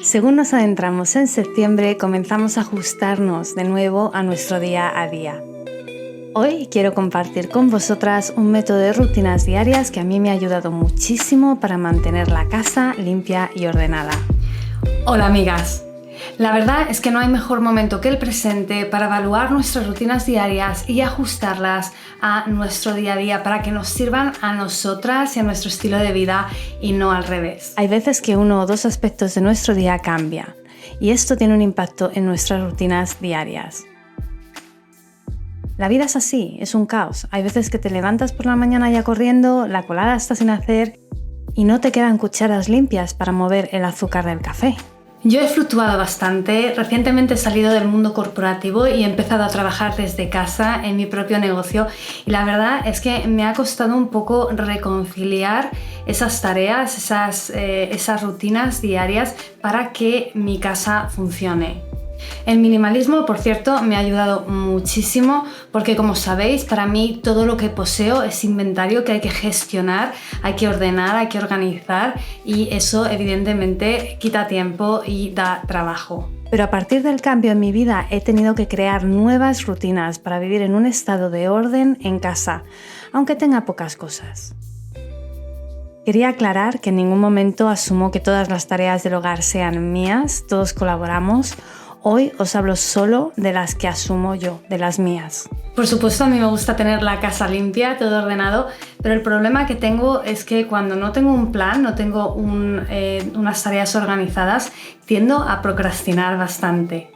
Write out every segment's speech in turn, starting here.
Según nos adentramos en septiembre, comenzamos a ajustarnos de nuevo a nuestro día a día. Hoy quiero compartir con vosotras un método de rutinas diarias que a mí me ha ayudado muchísimo para mantener la casa limpia y ordenada. Hola amigas, la verdad es que no hay mejor momento que el presente para evaluar nuestras rutinas diarias y ajustarlas a nuestro día a día para que nos sirvan a nosotras y a nuestro estilo de vida y no al revés. Hay veces que uno o dos aspectos de nuestro día cambian y esto tiene un impacto en nuestras rutinas diarias. La vida es así, es un caos. Hay veces que te levantas por la mañana ya corriendo, la colada está sin hacer y no te quedan cucharas limpias para mover el azúcar del café. Yo he fluctuado bastante, recientemente he salido del mundo corporativo y he empezado a trabajar desde casa en mi propio negocio y la verdad es que me ha costado un poco reconciliar esas tareas, esas rutinas diarias para que mi casa funcione. El minimalismo, por cierto, me ha ayudado muchísimo porque, como sabéis, para mí todo lo que poseo es inventario que hay que gestionar, hay que ordenar, hay que organizar y eso evidentemente quita tiempo y da trabajo. Pero a partir del cambio en mi vida he tenido que crear nuevas rutinas para vivir en un estado de orden en casa, aunque tenga pocas cosas. Quería aclarar que en ningún momento asumo que todas las tareas del hogar sean mías, todos colaboramos. Hoy os hablo solo de las que asumo yo, de las mías. Por supuesto, a mí me gusta tener la casa limpia, todo ordenado, pero el problema que tengo es que cuando no tengo un plan, no tengo unas tareas organizadas, tiendo a procrastinar bastante.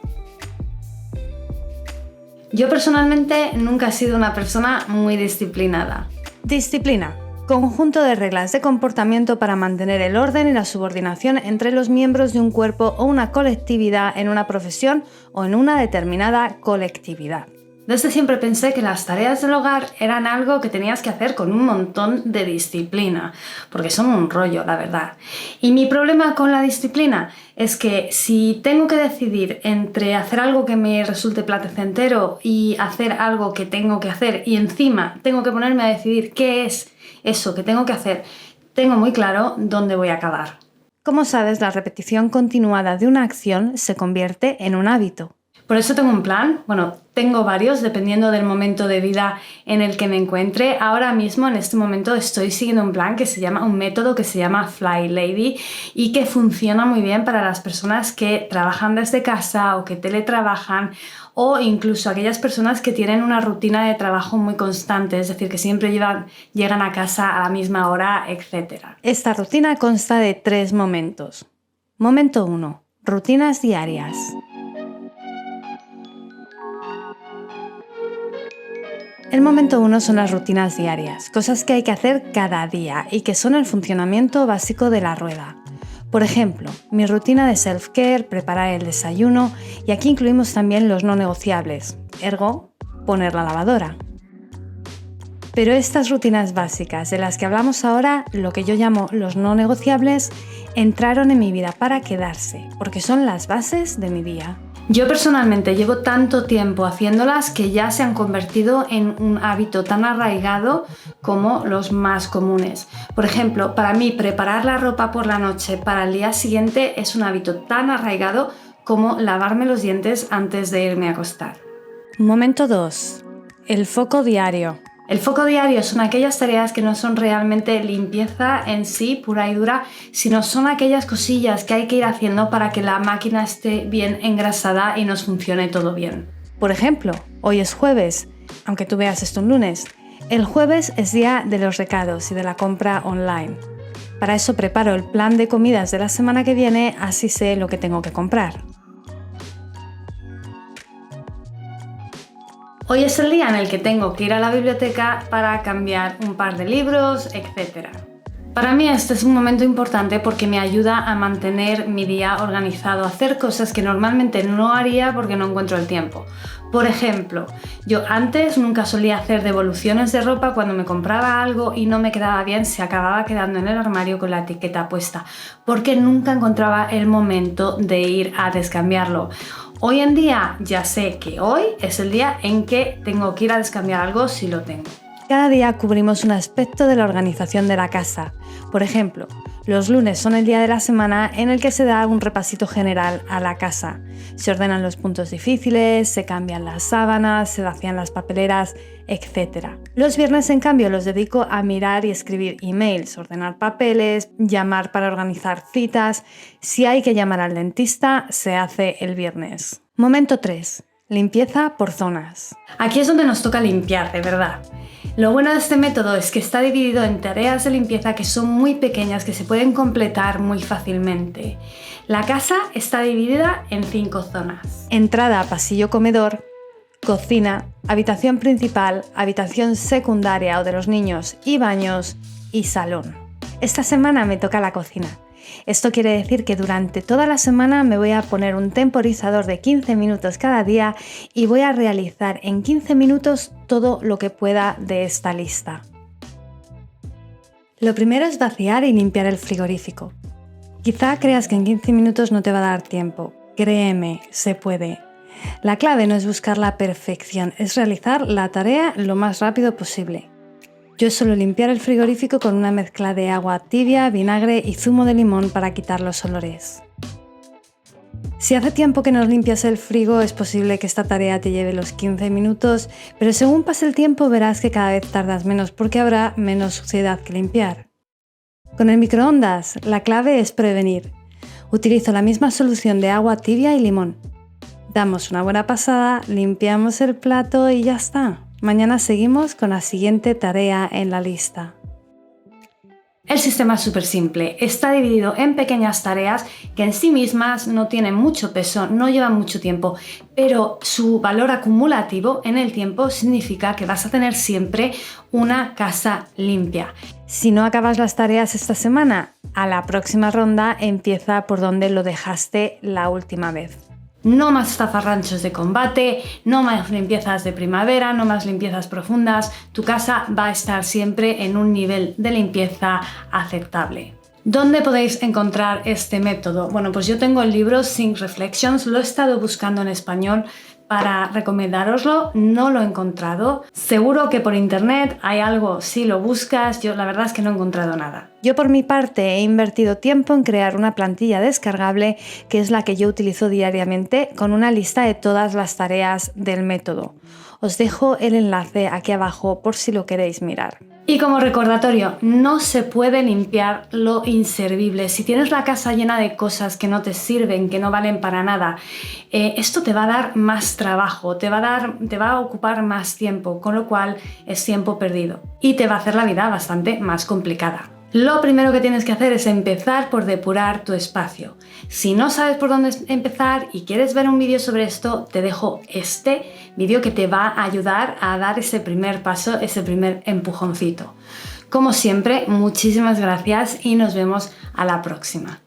Yo personalmente nunca he sido una persona muy disciplinada. Disciplina. Conjunto de reglas de comportamiento para mantener el orden y la subordinación entre los miembros de un cuerpo o una colectividad en una profesión o en una determinada colectividad. Desde siempre pensé que las tareas del hogar eran algo que tenías que hacer con un montón de disciplina, porque son un rollo, la verdad. Y mi problema con la disciplina es que si tengo que decidir entre hacer algo que me resulte placentero y hacer algo que tengo que hacer y encima tengo que ponerme a decidir qué es eso que tengo que hacer, tengo muy claro dónde voy a acabar. Como sabes, la repetición continuada de una acción se convierte en un hábito. Por eso tengo un plan, tengo varios dependiendo del momento de vida en el que me encuentre. Ahora mismo, en este momento, estoy siguiendo un método que se llama Fly Lady y que funciona muy bien para las personas que trabajan desde casa o que teletrabajan o incluso aquellas personas que tienen una rutina de trabajo muy constante, es decir, que siempre llegan a casa a la misma hora, etc. Esta rutina consta de 3 momentos. Momento 1. Rutinas diarias. El momento 1 son las rutinas diarias, cosas que hay que hacer cada día y que son el funcionamiento básico de la rueda. Por ejemplo, mi rutina de self-care, preparar el desayuno y aquí incluimos también los no negociables, ergo, poner la lavadora. Pero estas rutinas básicas de las que hablamos ahora, lo que yo llamo los no negociables, entraron en mi vida para quedarse, porque son las bases de mi día. Yo personalmente llevo tanto tiempo haciéndolas que ya se han convertido en un hábito tan arraigado como los más comunes. Por ejemplo, para mí preparar la ropa por la noche para el día siguiente es un hábito tan arraigado como lavarme los dientes antes de irme a acostar. Momento 2. El foco diario. El foco diario son aquellas tareas que no son realmente limpieza en sí, pura y dura, sino son aquellas cosillas que hay que ir haciendo para que la máquina esté bien engrasada y nos funcione todo bien. Por ejemplo, hoy es jueves, aunque tú veas esto un lunes. El jueves es día de los recados y de la compra online. Para eso preparo el plan de comidas de la semana que viene, así sé lo que tengo que comprar. Hoy es el día en el que tengo que ir a la biblioteca para cambiar un par de libros, etc. Para mí este es un momento importante porque me ayuda a mantener mi día organizado, a hacer cosas que normalmente no haría porque no encuentro el tiempo. Por ejemplo, yo antes nunca solía hacer devoluciones de ropa cuando me compraba algo y no me quedaba bien, se acababa quedando en el armario con la etiqueta puesta, porque nunca encontraba el momento de ir a descambiarlo. Hoy en día ya sé que hoy es el día en que tengo que ir a descambiar algo si lo tengo. Cada día cubrimos un aspecto de la organización de la casa. Por ejemplo, Los lunes son el día de la semana en el que se da un repasito general a la casa. Se ordenan los puntos difíciles, se cambian las sábanas, se vacían las papeleras, etc. Los viernes, en cambio, los dedico a mirar y escribir emails, ordenar papeles, llamar para organizar citas. Si hay que llamar al dentista, se hace el viernes. Momento 3. Limpieza por zonas. Aquí es donde nos toca limpiar, de verdad. Lo bueno de este método es que está dividido en tareas de limpieza que son muy pequeñas, que se pueden completar muy fácilmente. La casa está dividida en 5 zonas. Entrada, pasillo, comedor, cocina, habitación principal, habitación secundaria o de los niños y baños y salón. Esta semana me toca la cocina. Esto quiere decir que durante toda la semana me voy a poner un temporizador de 15 minutos cada día y voy a realizar en 15 minutos todo lo que pueda de esta lista. Lo primero es vaciar y limpiar el frigorífico. Quizá creas que en 15 minutos no te va a dar tiempo. Créeme, se puede. La clave no es buscar la perfección, es realizar la tarea lo más rápido posible. Yo suelo limpiar el frigorífico con una mezcla de agua tibia, vinagre y zumo de limón para quitar los olores. Si hace tiempo que no limpias el frigo, es posible que esta tarea te lleve los 15 minutos, pero según pase el tiempo verás que cada vez tardas menos porque habrá menos suciedad que limpiar. Con el microondas, la clave es prevenir. Utilizo la misma solución de agua tibia y limón. Damos una buena pasada, limpiamos el plato y ya está. Mañana seguimos con la siguiente tarea en la lista. El sistema es súper simple, está dividido en pequeñas tareas que en sí mismas no tienen mucho peso, no llevan mucho tiempo, pero su valor acumulativo en el tiempo significa que vas a tener siempre una casa limpia. Si no acabas las tareas esta semana, a la próxima ronda empieza por donde lo dejaste la última vez. No más zafarranchos de combate, no más limpiezas de primavera, no más limpiezas profundas. Tu casa va a estar siempre en un nivel de limpieza aceptable. ¿Dónde podéis encontrar este método? Bueno, pues yo tengo el libro Sink Reflections, lo he estado buscando en español para recomendároslo, no lo he encontrado. Seguro que por internet hay algo si lo buscas, yo la verdad es que no he encontrado nada. Yo por mi parte he invertido tiempo en crear una plantilla descargable que es la que yo utilizo diariamente con una lista de todas las tareas del método. Os dejo el enlace aquí abajo por si lo queréis mirar. Y como recordatorio, no se puede limpiar lo inservible. Si tienes la casa llena de cosas que no te sirven, que no valen para nada, esto te va a dar más trabajo, te va a ocupar más tiempo, con lo cual es tiempo perdido y te va a hacer la vida bastante más complicada. Lo primero que tienes que hacer es empezar por depurar tu espacio. Si no sabes por dónde empezar y quieres ver un vídeo sobre esto, te dejo este vídeo que te va a ayudar a dar ese primer paso, ese primer empujoncito. Como siempre, muchísimas gracias y nos vemos a la próxima.